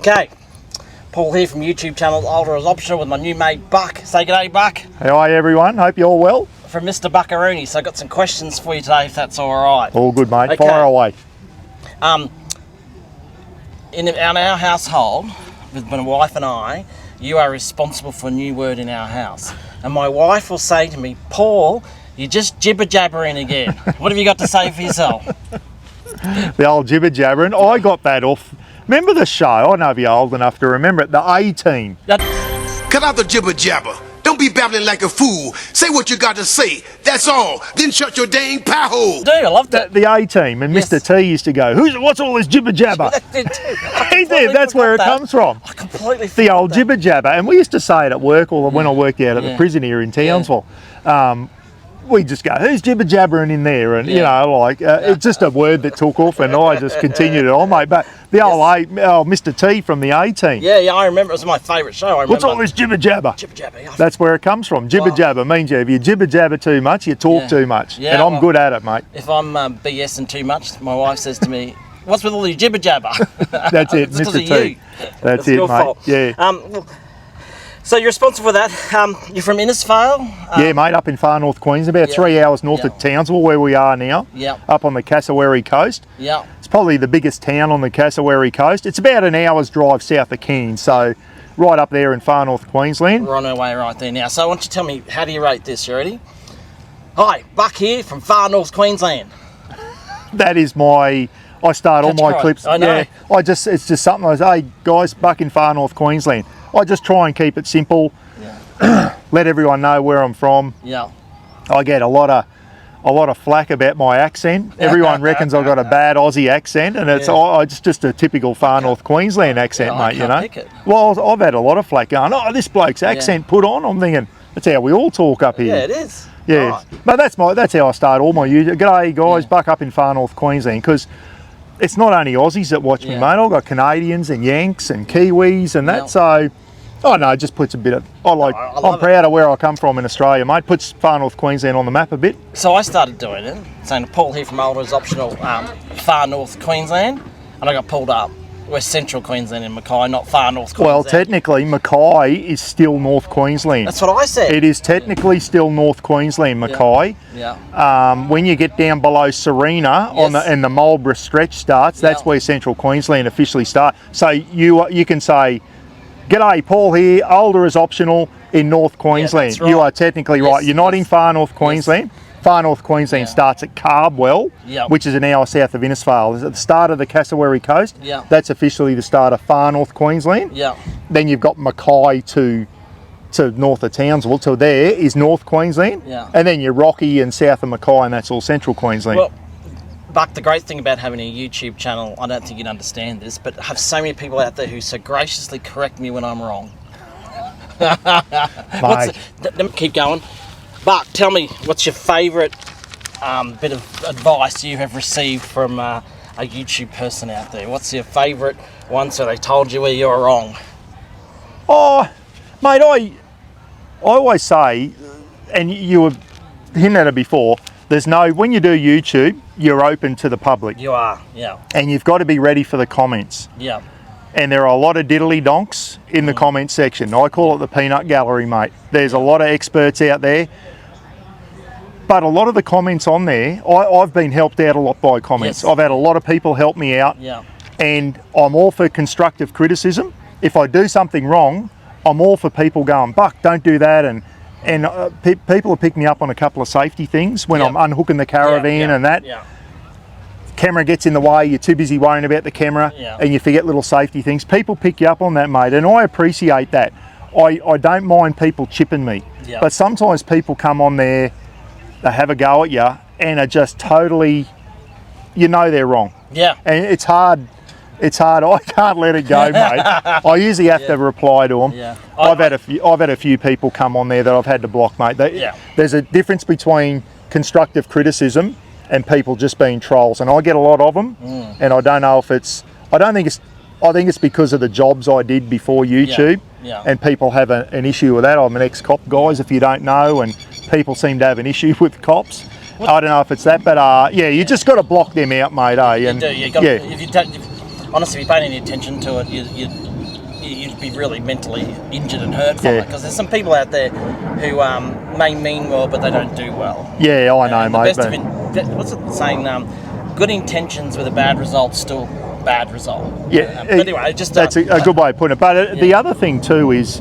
Okay, Paul here from YouTube channel Older is Optional with my new mate Buck. Say g'day, Buck. Hi everyone, hope you're all well. From Mr. Buckaroonie. So I've got some questions for you today, if that's all right. All good, mate. Okay. Fire away. In our household, with my wife and I, you are responsible for a new word in our house. And my wife will say to me, Paul, you're just jibber-jabbering again. What have you got to say for yourself? The old jibber-jabbering. I got that off. Remember the show? I know if you're old enough to remember it. The A-Team. Cut out the jibber-jabber. Don't be babbling like a fool. Say what you got to say. That's all. Then shut your dang pie hole. I loved it. The A-Team. And Yes. Mr. T used to go, what's all this jibber-jabber? He did. That's where it comes from. I completely The forgot old that. jibber-jabber. And we used to say it at work or when I worked out at the prison here in Townsville. We just go, who's jibber-jabbering in there? And, you know, like, it's just a word that took off and I just continued it on, mate. But the old Mr. T from the A-Team. Yeah, I remember. It was my favourite show. I remember. What's all this jibber-jabber? Jibber-jabber, yeah. That's where it comes from. Jibber-jabber means if you jibber-jabber too much, you talk too much. Yeah, and I'm good at it, mate. If I'm BSing too much, my wife says to me, what's with all your jibber-jabber? That's it, It's 'cause Mr. of T. you. That's It's it, your mate. fault. Yeah. So you're responsible for that. You're from Innisfail? Yeah, mate, up in far north Queensland, about 3 hours north of Townsville, where we are now, up on the Cassowary coast. Yeah. It's probably the biggest town on the Cassowary coast. It's about an hour's drive south of Cairns, so right up there in far north Queensland. We're on our way right there now. So I want you to tell me, how do you rate this? You ready? Hi, Buck here from far north Queensland. That is my... I start all my Catchphrase. clips. I know. Yeah, it's just something I say, hey guys, Buck in far north Queensland. I just try and keep it simple. Yeah. Let everyone know where I'm from. Yeah. I get a lot of flack about my accent. Everyone reckons I've got a bad Aussie accent, and it's just a typical far north Queensland accent, mate. I can't pick it. Well, I've had a lot of flack going, oh, this bloke's accent put on. I'm thinking that's how we all talk up here. Yeah, it is. Yeah, Right. but that's how I start all my YouTube. G'day guys, Buck up in far north Queensland, because it's not only Aussies that watch me, mate. I've got Canadians and Yanks and Kiwis and that. So. Oh no, it just puts a bit of, I'm proud of where I come from in Australia, mate. Puts far north Queensland on the map a bit. So I started doing it, saying Paul here from Older is Optional, far north Queensland, and I got pulled up. We're central Queensland in Mackay, not far north Queensland. Well, technically, Mackay is still North Queensland. That's what I said. It is technically still North Queensland, Mackay. Yeah. When you get down below Serena and the Marlborough stretch starts, that's where central Queensland officially starts. So you can say, g'day, Paul here, Older is Optional in North Queensland. That's right. You are technically right. You're not in far north Queensland. Far north Queensland starts at Carbwell, which is an hour south of Innisfail. It's at the start of the Cassowary coast. Yeah. That's officially the start of far north Queensland. Yeah. Then you've got Mackay to north of Townsville. So there is North Queensland. Yeah. And then you're Rocky and south of Mackay, and that's all central Queensland. Well, Buck, the great thing about having a YouTube channel, I don't think you'd understand this, but I have so many people out there who so graciously correct me when I'm wrong. Let me keep going. Buck, tell me, what's your favourite bit of advice you have received from a YouTube person out there? What's your favourite one so they told you where you're wrong? Oh, mate, I always say, and you were hinting at it before, when you do YouTube, you're open to the public. You are, yeah. And you've got to be ready for the comments. Yeah. And there are a lot of diddly donks in the comment section. I call it the peanut gallery, mate. There's a lot of experts out there. But a lot of the comments on there, I've been helped out a lot by comments. I've had a lot of people help me out. Yeah. And I'm all for constructive criticism. If I do something wrong, I'm all for people going, Buck, don't do that. And people have picked me up on a couple of safety things when I'm unhooking the caravan and that. Yeah. Camera gets in the way, you're too busy worrying about the camera and you forget little safety things. People pick you up on that, mate, and I appreciate that. I don't mind people chipping me. Yeah. But sometimes people come on there, they have a go at you and are just totally, they're wrong. Yeah. And it's hard. I can't let it go, mate. I usually have to reply to them. Yeah. I've had a few people come on there that I've had to block, mate. There's a difference between constructive criticism and people just being trolls, and I get a lot of them. And I don't know if I think it's because of the jobs I did before YouTube. Yeah. And people have an issue with that. I'm an ex-cop, guys, if you don't know, and people seem to have an issue with cops. I don't know if it's that, but you just got to block them out, mate. You do. Honestly, if you pay any attention to it, you'd be really mentally injured and hurt from it, because there's some people out there who may mean well, but they don't do well. Yeah, I know, mate. What's it saying? Good intentions with a bad result, still bad result. Yeah, but anyway, just that's a good way of putting it. But the other thing too is,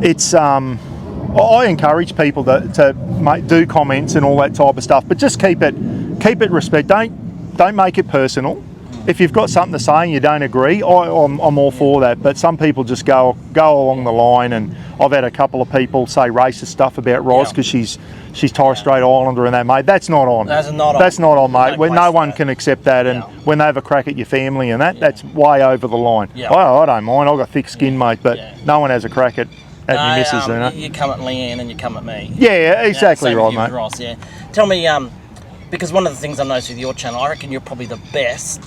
it's I encourage people to do comments and all that type of stuff, but just keep it respect. Don't make it personal. If you've got something to say and you don't agree, I'm all for that. But some people just go along the line, and I've had a couple of people say racist stuff about Roz because she's Torres Strait Islander and that, mate. That's not on. That's not on, mate. When no one can accept that, and when they have a crack at your family and that's way over the line. I don't mind. I've got thick skin, mate, but no one has a crack at your missus, you know. You come at Leanne and you come at me. Yeah, exactly right, mate. Ross, Tell me, because one of the things I noticed with your channel, I reckon you're probably the best.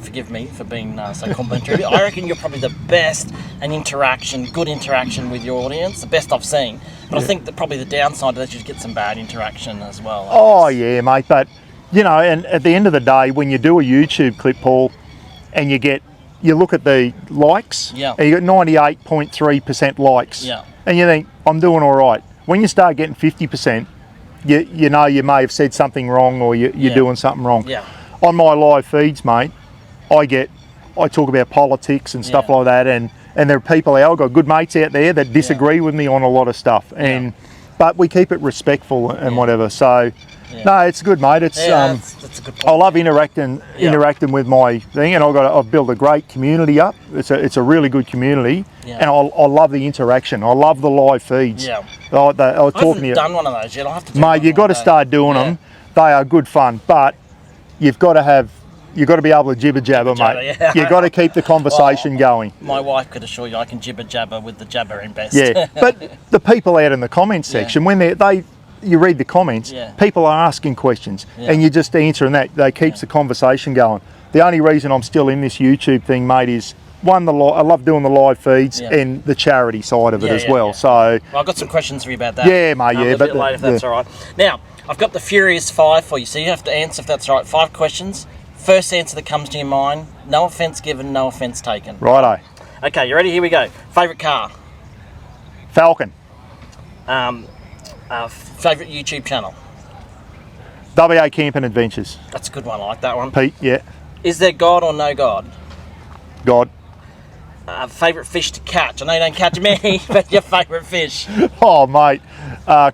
Forgive me for being so complimentary. I reckon you're probably the best good interaction with your audience, the best I've seen. But I think that probably the downside of that is you get some bad interaction as well. Oh yeah, mate. But you know, and at the end of the day, when you do a YouTube clip, Paul, and you look at the likes, and you got 98.3% likes, and you think I'm doing all right. When you start getting 50%, you know you may have said something wrong, or you're doing something wrong. On my live feeds, mate, I talk about politics and stuff like that, and there are people I've got good mates out there that disagree with me on a lot of stuff, but we keep it respectful and whatever. So no, it's good, mate. It's that's a good point. I love interacting with my thing, and I've built a great community up. It's a really good community, and I love the interaction. I love the live feeds. I haven't done one of those yet. I'll have to do mate, you've got to start doing them. They are good fun, but you've got to be able to jibber jabber, mate. You've got to keep the conversation going. My wife could assure you I can jibber jabber with the jabber in best. Yeah, but the people out in the comments section, when you read the comments, people are asking questions, and you just answering that. They keeps the conversation going. The only reason I'm still in this YouTube thing, mate, is I love doing the live feeds and the charity side of it as well. So I've got some questions for you about that. Yeah, mate. A bit later, if that's all right. Now I've got the Furious 5 for you, so you have to answer if that's all right. 5 questions. First answer that comes to your mind. No offence given, no offence taken. Righto. Okay, you ready? Here we go. Favourite car? Falcon. Favourite YouTube channel? WA Camping Adventures. That's a good one. I like that one. Pete, yeah. Is there God or no God? God. Favourite fish to catch? I know you don't catch many, but your favourite fish? Oh, mate,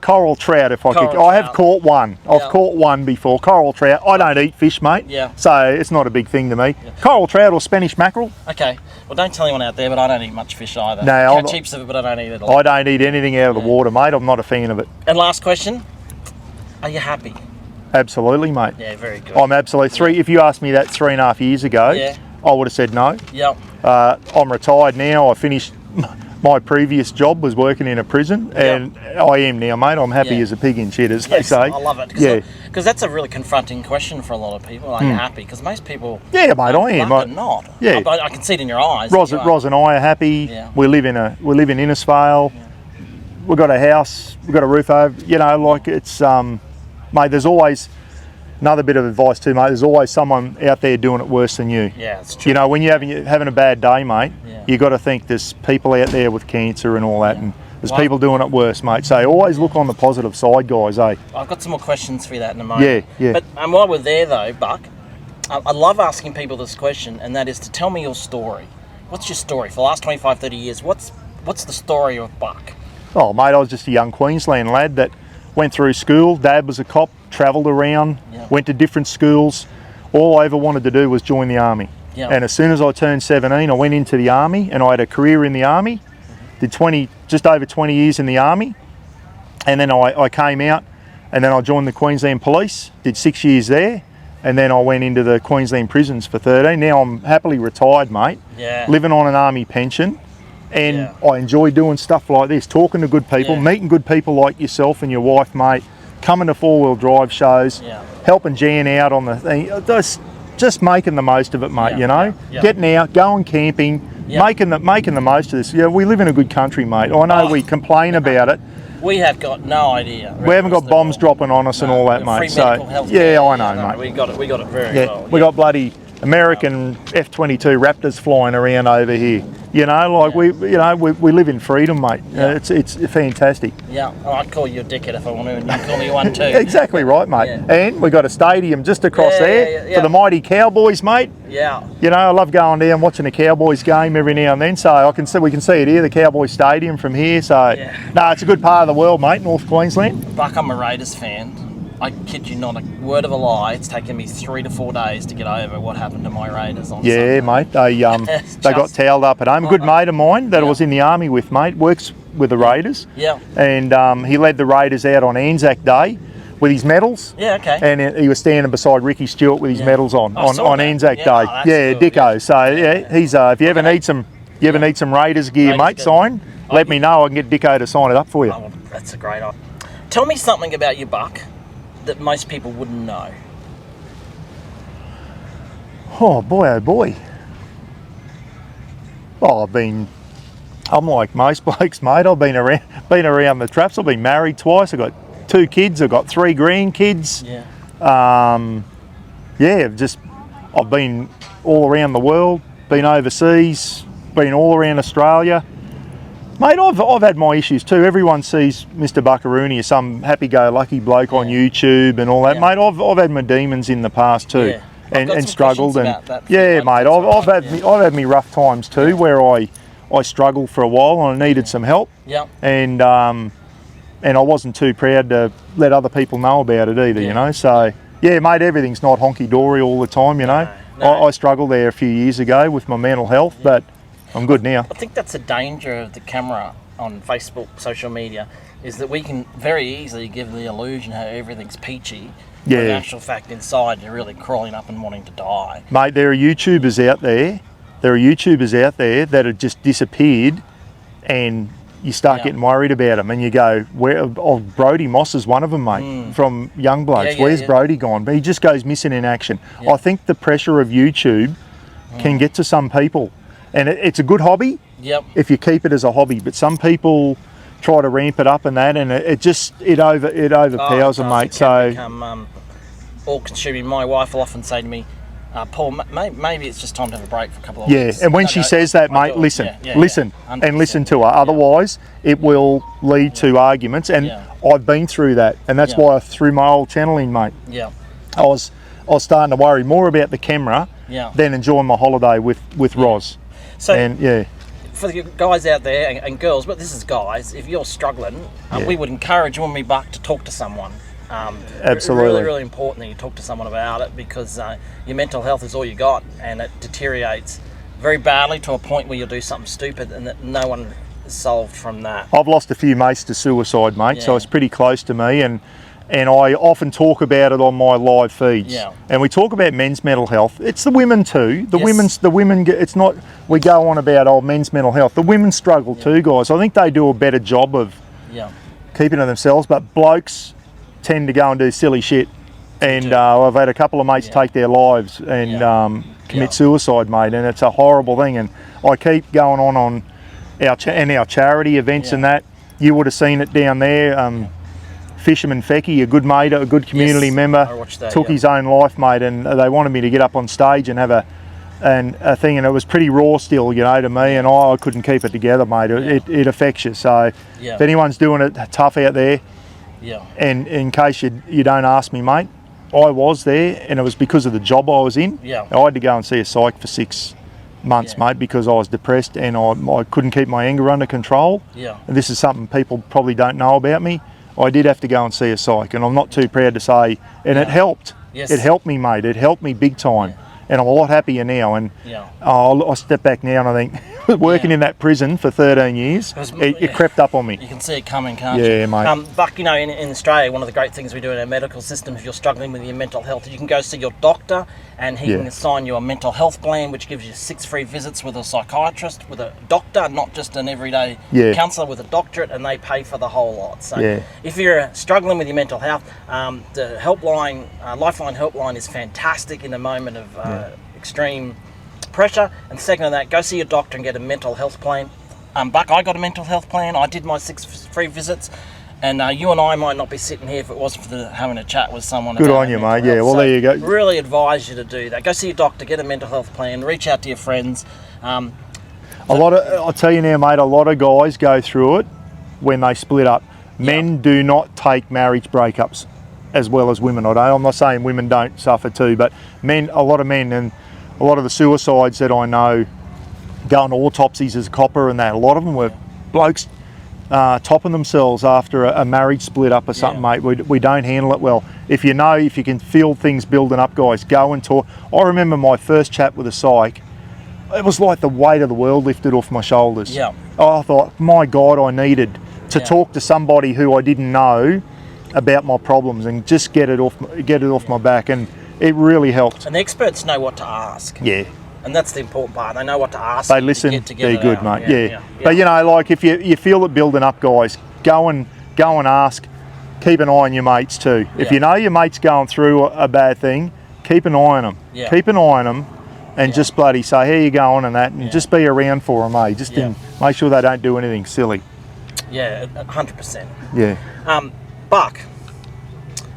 coral trout. I have caught one. I've caught one before. Coral trout. I don't eat fish, mate. So it's not a big thing to me. Coral trout or Spanish mackerel. Okay. Well, don't tell anyone out there, but I don't eat much fish either. No, I catch heaps of it, but I don't eat it a lot. I don't eat anything out of the water, mate. I'm not a fan of it. And last question: are you happy? Absolutely, mate. Yeah, very good. I'm absolutely If you asked me that 3.5 years ago, I would have said no. Yep. I'm retired now. I finished my previous job was working in a prison, and I am now, mate. I'm happy as a pig in shit, as they say. I love it. Because that's a really confronting question for a lot of people. Are you happy? Because most people, mate, I am. I'm not. Yeah, I can see it in your eyes. Roz and I are happy. We live in Innisfail. We've got a house. We've got a roof over. You know, like it's mate. There's always another bit of advice too, mate. There's always someone out there doing it worse than you. Yeah, it's true. You know, when you're having a bad day, mate, you got to think there's people out there with cancer and all that, and there's people doing it worse, mate. So always look on the positive side, guys, eh? I've got some more questions for you that in a moment. Yeah. But while we're there though, Buck, I love asking people this question, and that is to tell me your story. What's your story? For the last 25, 30 years, what's the story of Buck? Oh, mate, I was just a young Queensland lad that went through school. Dad was a cop, travelled around, went to different schools. All I ever wanted to do was join the army. And as soon as I turned 17, I went into the army, and I had a career in the army. Did just over 20 years in the army, and then I came out, and then I joined the Queensland Police. Did 6 years there, and then I went into the Queensland prisons for 13. Now I'm happily retired, mate. Living on an army pension. And I enjoy doing stuff like this, talking to good people, meeting good people like yourself and your wife, mate, coming to four-wheel drive shows, helping Jan out on the thing, just making the most of it, mate, you know? Getting out, going camping, making the most of this. Yeah, we live in a good country, mate. I know we complain about it. We have got no idea. We haven't got bombs dropping on us and all that, mate. So, I know, mate. We got it very well. We got bloody American F-22 Raptors flying around over here. You know, like we live in freedom, mate. Yeah. It's fantastic. Yeah, well, I'd call you a dickhead if I want to, and you call me one too. Exactly right, mate. Yeah. And we got a stadium just across Yeah, there yeah. for the mighty Cowboys, mate. Yeah. You know, I love going down watching a Cowboys game every now and then. So we can see it here, the Cowboys Stadium from here. So no, it's a good part of the world, mate, North Queensland. Buck, I'm a Raiders fan. I kid you not, a word of a lie. It's taken me 3 to 4 days to get over what happened to my Raiders on Sunday. Mate. They got towed up at home. A good mate of mine that I was in the army with, mate, works with the Raiders. Yeah. And he led the Raiders out on Anzac Day with his medals. Yeah, okay. And he was standing beside Ricky Stewart with his medals on Anzac Day. Oh, yeah, cool. Dicko. So yeah, he's if you ever need some Raiders gear, Raiders mate, gear. sign. Let me know. I can get Dicko to sign it up for you. Oh, that's a great idea. Tell me something about you, Buck, that most people wouldn't know. Oh boy, oh boy. Oh, I'm like most blokes, mate. I've been around the traps. I've been married twice. I've got 2 kids. I've got 3 grandkids. Yeah. I've been all around the world, been overseas, been all around Australia. Mate, I've had my issues too. Everyone sees Mr. Buckaroonie as some happy-go-lucky bloke on YouTube and all that. Yeah. Mate, I've had my demons in the past too. Yeah. I've got And some struggled, questions and about that yeah, for mate, you. I've had me rough times too, where I struggled for a while and I needed some help. Yeah. And I wasn't too proud to let other people know about it either, you know. So yeah, mate, everything's not honky dory all the time, you know. No. I struggled there a few years ago with my mental health, but I'm good now. I think that's a danger of the camera on Facebook, social media, is that we can very easily give the illusion how everything's peachy. Yeah. But in actual fact, inside you're really crawling up and wanting to die. Mate, there are YouTubers out there. That have just disappeared, and you start getting worried about them, and you go, Brody Moss is one of them, mate, from Young Blokes. Where's Brody gone? But he just goes missing in action. Yeah. I think the pressure of YouTube can get to some people, and it's a good hobby if you keep it as a hobby, but some people try to ramp it up and that, and it overpowers them, mate. So become all-consuming. My wife will often say to me, Paul, maybe it's just time to have a break for a couple of weeks. And when she says that, mate, listen and listen to her. Otherwise, it will lead to arguments, and I've been through that, and that's why I threw my old channel in, mate. Yeah. I was starting to worry more about the camera than enjoying my holiday with Roz. So, and for the guys out there and girls, but this is guys, if you're struggling, we would encourage you and me, Buck, to talk to someone. Absolutely. Really, really important that you talk to someone about it, because your mental health is all you got, and it deteriorates very badly to a point where you'll do something stupid, and that no one is solved from that. I've lost a few mates to suicide, mate, so it's pretty close to me, and I often talk about it on my live feeds. Yeah. And we talk about men's mental health. It's the women too. The women. It's not. We go on about men's mental health. The women struggle too, guys. I think they do a better job of keeping to themselves, but blokes tend to go and do silly shit, and I've had a couple of mates take their lives and commit suicide, mate, and it's a horrible thing. And I keep going on our charity events and that. You would have seen it down there. Fisherman Fecky, a good mate, a good community member, took his own life, mate, and they wanted me to get up on stage and have a thing, and it was pretty raw still, you know, to me, and I couldn't keep it together, mate. It affects you. So if anyone's doing it tough out there, and in case you don't ask me, mate, I was there, and it was because of the job I was in. I had to go and see a psych for 6 months, mate, because I was depressed and I couldn't keep my anger under control. And this is something people probably don't know about me. I did have to go and see a psych, and I'm not too proud to say, and it helped. It helped me, mate. It helped me big time. And I'm a lot happier now, and I step back now and I think, working in that prison for 13 years, it crept up on me. You can see it coming, can't you? Yeah, mate. Buck, you know, in Australia, one of the great things we do in our medical system, if you're struggling with your mental health, you can go see your doctor, and he can assign you a mental health plan, which gives you 6 free visits with a psychiatrist, with a doctor, not just an everyday counsellor, with a doctorate, and they pay for the whole lot. So if you're struggling with your mental health, the helpline, Lifeline helpline is fantastic in a moment of extreme pressure. And second to that, go see your doctor and get a mental health plan. Buck, I got a mental health plan. I did my 6 free visits, And you and I might not be sitting here if it wasn't for having a chat with someone. Good about on you, mental mate. Yeah, health. well, So there you go. Really advise you to do that. Go see your doctor, get a mental health plan, reach out to your friends. I'll tell you now, mate, a lot of guys go through it when they split up. Men do not take marriage breakups as well as women. I'm not saying women don't suffer too, but a lot of men and a lot of the suicides that I know going to autopsies as a copper and that, a lot of them were blokes topping themselves after a marriage split up or something, mate. We don't handle it well. If you can feel things building up, guys, go and talk. I remember my first chat with a psych. It was like the weight of the world lifted off my shoulders. Yeah. I thought, my God, I needed to talk to somebody who I didn't know about my problems and just get it off my back, and it really helped. And the experts know what to ask. Yeah. And that's the important part. They know what to ask. They listen. To get They're good, out. mate. Yeah. But like if you feel it building up, guys, go and ask. Keep an eye on your mates too. If you know your mate's going through a bad thing, keep an eye on them. Yeah. Keep an eye on them, and just bloody say, "How you going?" and that, and just be around for them, mate. Just make sure they don't do anything silly. Yeah, 100%. Yeah. Buck,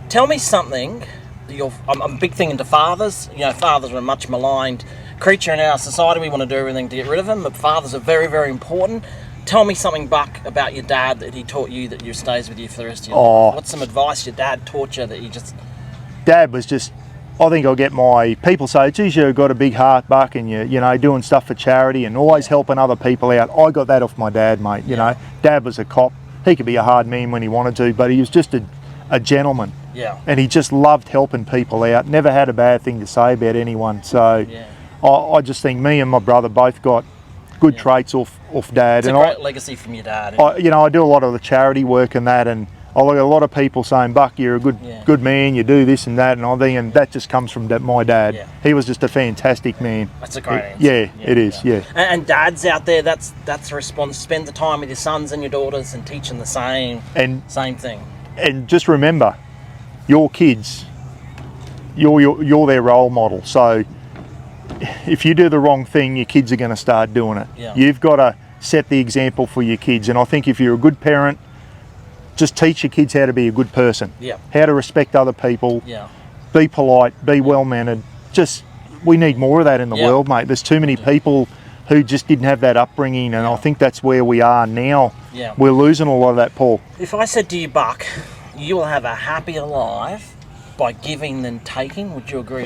tell me something. I'm a big thing into fathers. Fathers are a much maligned creature in our society. We want to do everything to get rid of them, but fathers are very, very important. Tell me something, Buck, about your dad that he taught you that stays with you for the rest of your life. What's some advice your dad taught you that you just... Dad was just... I think I'll get people say, geez, you've got a big heart, Buck, and you're doing stuff for charity and always helping other people out. I got that off my dad, mate. You know, Dad was a cop. He could be a hard man when he wanted to, but he was just a gentleman. Yeah. And he just loved helping people out. Never had a bad thing to say about anyone. So I just think me and my brother both got good traits off Dad. It's a great legacy from your dad. I do a lot of the charity work and that, and I look at a lot of people saying, Buck, you're a good man, you do this and that, and I think, and that just comes from my dad. Yeah. He was just a fantastic man. That's a great answer. Yeah, it is. And dads out there, that's the response. Spend the time with your sons and your daughters and teach them the same thing. And just remember, your kids, you're their role model. So if you do the wrong thing, your kids are going to start doing it. Yeah. You've got to set the example for your kids. And I think if you're a good parent, just teach your kids how to be a good person, how to respect other people, be polite, be well-mannered. We need more of that in the world, mate. There's too many people who just didn't have that upbringing, and I think that's where we are now. Yeah. We're losing a lot of that, Paul. If I said to you, Buck, you will have a happier life by giving than taking, would you agree?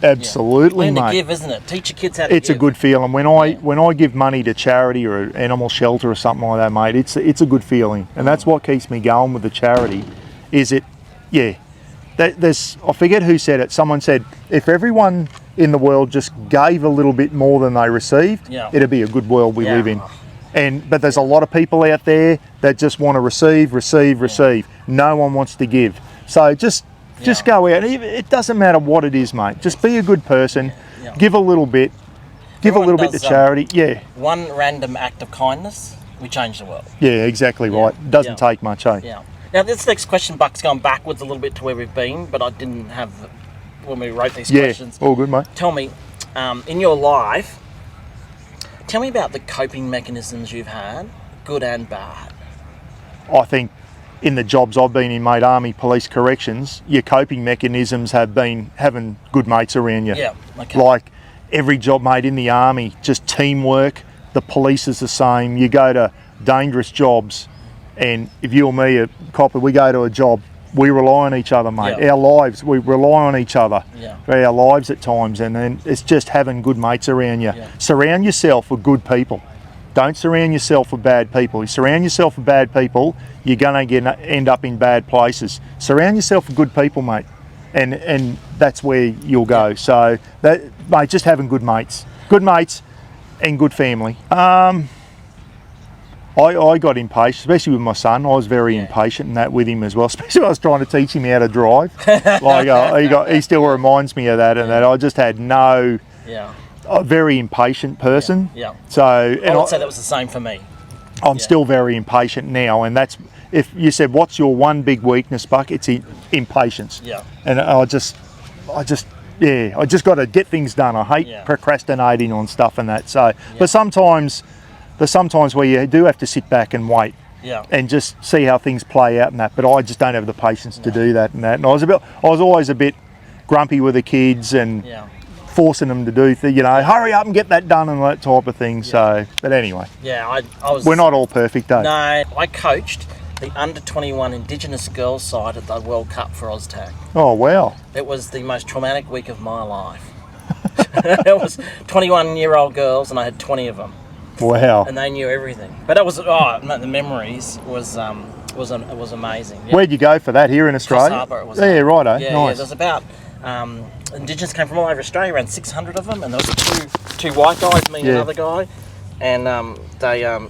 Absolutely, mate. Learn to give, isn't it? Teach your kids how to give. It's a good feeling. When I give money to charity or an animal shelter or something like that, mate, it's a good feeling. And that's what keeps me going with the charity, I forget who said it. Someone said, if everyone in the world just gave a little bit more than they received, it'd be a good world we live in. But there's a lot of people out there that just want to receive. No one wants to give. So just go out. It doesn't matter what it is, mate. Just be a good person. Give a little bit. Give a little bit to charity. One random act of kindness, we change the world. Yeah, exactly right. Doesn't take much, eh? Yeah. Now this next question, Buck's going backwards a little bit to where we've been, but I didn't have when we wrote these questions. All good, mate. Tell me, in your life, tell me about the coping mechanisms you've had, good and bad. I think in the jobs I've been in, mate, army, police, corrections, your coping mechanisms have been having good mates around you. Yeah, okay. Like every job, mate, in the army, just teamwork. The police is the same. You go to dangerous jobs, and if you or me are copper, we go to a job, we rely on each other, mate. Our lives, we rely on each other for our lives at times, and then it's just having good mates around you. Surround yourself with good people. Don't surround yourself with bad people. You surround yourself with bad people, you're going to end up in bad places. Surround yourself with good people, mate, and that's where you'll go. So, mate, just having good mates and good family. I got impatient, especially with my son. I was very impatient in that with him as well, especially when I was trying to teach him how to drive. He still reminds me of that, and that I just had a very impatient person. So I would say that was the same for me. I'm still very impatient now, and that's, if you said, what's your one big weakness, Buck? It's impatience. And I just got to get things done. I hate procrastinating on stuff and that. So, but sometimes where you do have to sit back and wait Yeah. and just see how things play out and that. But I just don't have the patience to do that and that. And I was always a bit grumpy with the kids and forcing them to do things, hurry up and get that done and that type of thing. So, but anyway. Yeah, I was... We're not all perfect, though. No, I coached the under-21 Indigenous girls side at the World Cup for Oztag. Oh, wow. It was the most traumatic week of my life. It was 21-year-old girls, and I had 20 of them. Wow. And they knew everything. But it was, the memories was amazing. Yeah. Where'd you go for that, here in Australia? Harbour, it was righto, yeah, nice. Yeah, there's about, Indigenous came from all over Australia, around 600 of them, and there was two white guys, me and another guy, and they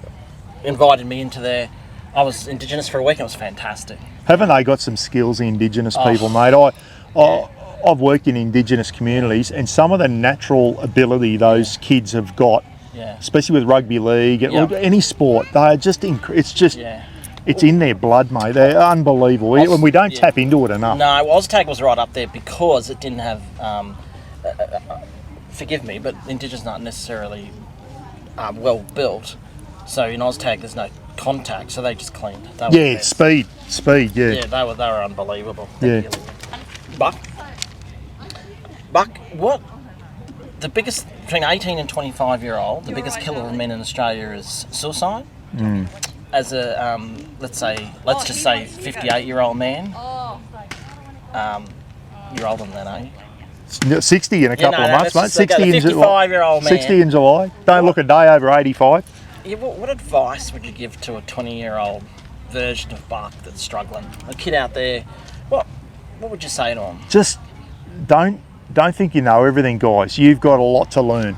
invited me into their... I was Indigenous for a week, and it was fantastic. Haven't they got some skills, the Indigenous people, mate? I've worked in Indigenous communities, and some of the natural ability those kids have got, especially with rugby league, any sport, they're just it's in their blood, mate. They're unbelievable, and we don't tap into it enough. No, Oztag was right up there because it didn't have, forgive me, but Indigenous not necessarily well built. So in Oztag, there's no contact, so they just cleaned. Speed, yeah. Yeah, they were unbelievable. Yeah. Buck, what? The biggest, between 18 and 25-year-old, the biggest killer of men in Australia is suicide. As a, let's just say 58-year-old man. You're older than that, aren't you? 60 in a couple of months, mate. 60 in 55-year-old man. 60 in July. Don't look a day over 85. Yeah, what advice would you give to a 20-year-old version of Buck that's struggling? A kid out there, what would you say to him? Just don't think you know everything, guys. You've got a lot to learn.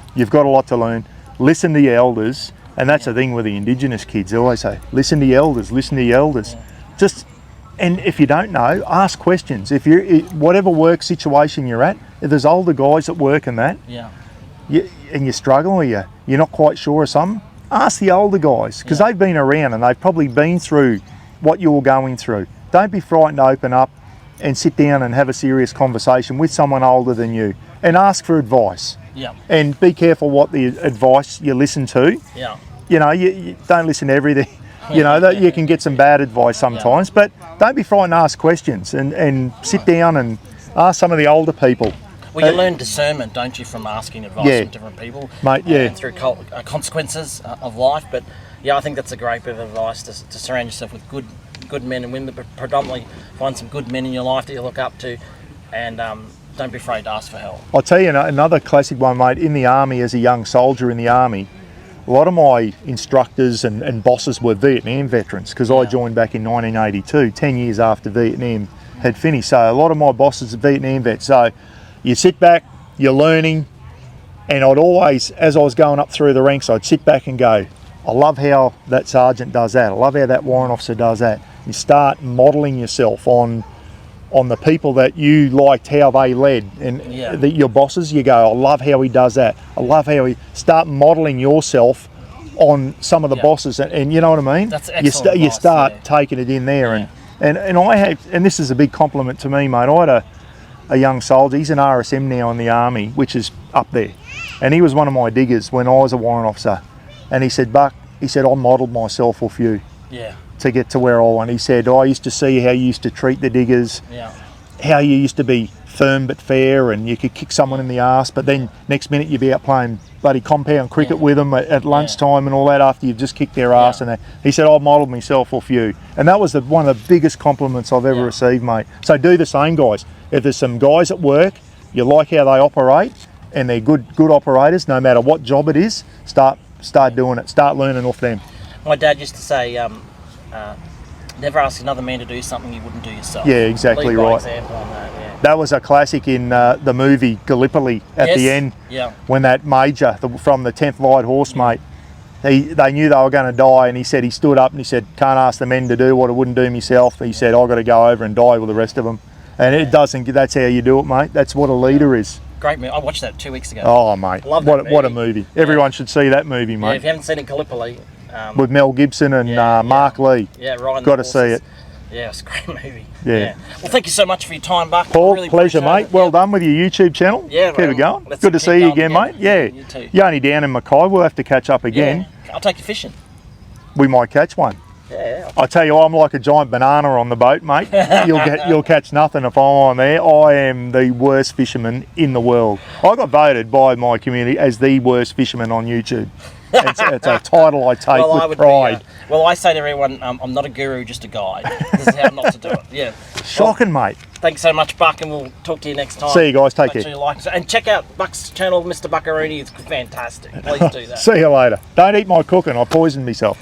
Listen to your elders, and that's the thing with the Indigenous kids. They always say, listen to your elders. Yeah. And if you don't know, ask questions. If you're whatever work situation you're at, if there's older guys at work and that, and you're struggling or you're not quite sure of something, ask the older guys, because they've been around and they've probably been through what you're going through. Don't be frightened to open up and sit down and have a serious conversation with someone older than you and ask for advice. Yeah. And be careful what the advice you listen to. Yeah. You don't listen to everything. You can get some bad advice sometimes, but don't be frightened to ask questions and sit down and ask some of the older people. Well, you learn discernment, don't you, from asking advice from different people, mate. And through consequences of life. But I think that's a great bit of advice to surround yourself with good men and women, but predominantly find some good men in your life that you look up to, and don't be afraid to ask for help. I'll tell you another classic one, mate. In the army, as a young soldier in the army, a lot of my instructors and bosses were Vietnam veterans, because I joined back in 1982, 10 years after Vietnam had finished. So a lot of my bosses are Vietnam vets. So you sit back, you're learning, and I'd always, as I was going up through the ranks, I'd sit back and go, I love how that sergeant does that. I love how that warrant officer does that. You start modelling yourself on the people that you liked how they led, and your bosses. You go, I love how he does that. I love how he start modelling yourself on some of the bosses, and you know what I mean. That's excellent. You start taking it in there, and I have, and this is a big compliment to me, mate. I had a young soldier. He's an RSM now in the army, which is up there, and he was one of my diggers when I was a warrant officer. And he said, Buck, I modelled myself off you to get to where I want. He said, I used to see how you used to treat the diggers, how you used to be firm but fair, and you could kick someone in the arse, but then next minute you'd be out playing bloody compound cricket with them at lunchtime and all that after you've just kicked their arse. And he said, I modelled myself off you. And that was one of the biggest compliments I've ever received, mate. So do the same, guys. If there's some guys at work, you like how they operate, and they're good operators, no matter what job it is, start doing it. Start learning off them. My dad used to say, never ask another man to do something you wouldn't do yourself. Yeah, exactly right. Example on that, That was a classic in the movie Gallipoli at the end, when that major from the 10th Light Horse, mate, they knew they were going to die, and he said he stood up and he said, can't ask the men to do what I wouldn't do myself. He said, I've got to go over and die with the rest of them. And it doesn't. That's how you do it, mate. That's what a leader is. Great movie. I watched that 2 weeks ago. Oh, mate. Love that movie. What a movie. Everyone should see that movie, mate. Yeah, if you haven't seen it, Gallipoli. With Mel Gibson and Mark Lee. Yeah, right. Got to see it. Yeah, it's a great movie. Yeah. Well, thank you so much for your time, Buck. Paul, really pleasure, mate. Well done with your YouTube channel. Yeah, keep it going. Let's Good to see you again, mate. Yeah. You too. You're only down in Mackay. We'll have to catch up again. Yeah. I'll take you fishing. We might catch one. Yeah. I tell you, I'm like a giant banana on the boat, mate. You'll catch nothing if I'm on there. I am the worst fisherman in the world. I got voted by my community as the worst fisherman on YouTube. It's a title I take with pride. Well, I say to everyone, I'm not a guru, just a guide. This is how not to do it. Yeah. Shocking, mate. Thanks so much, Buck, and we'll talk to you next time. See you guys. Take care. Sure you like it. And check out Buck's channel, Mr. Buckaroonie. It's fantastic. Please do that. See you later. Don't eat my cooking. I poisoned myself.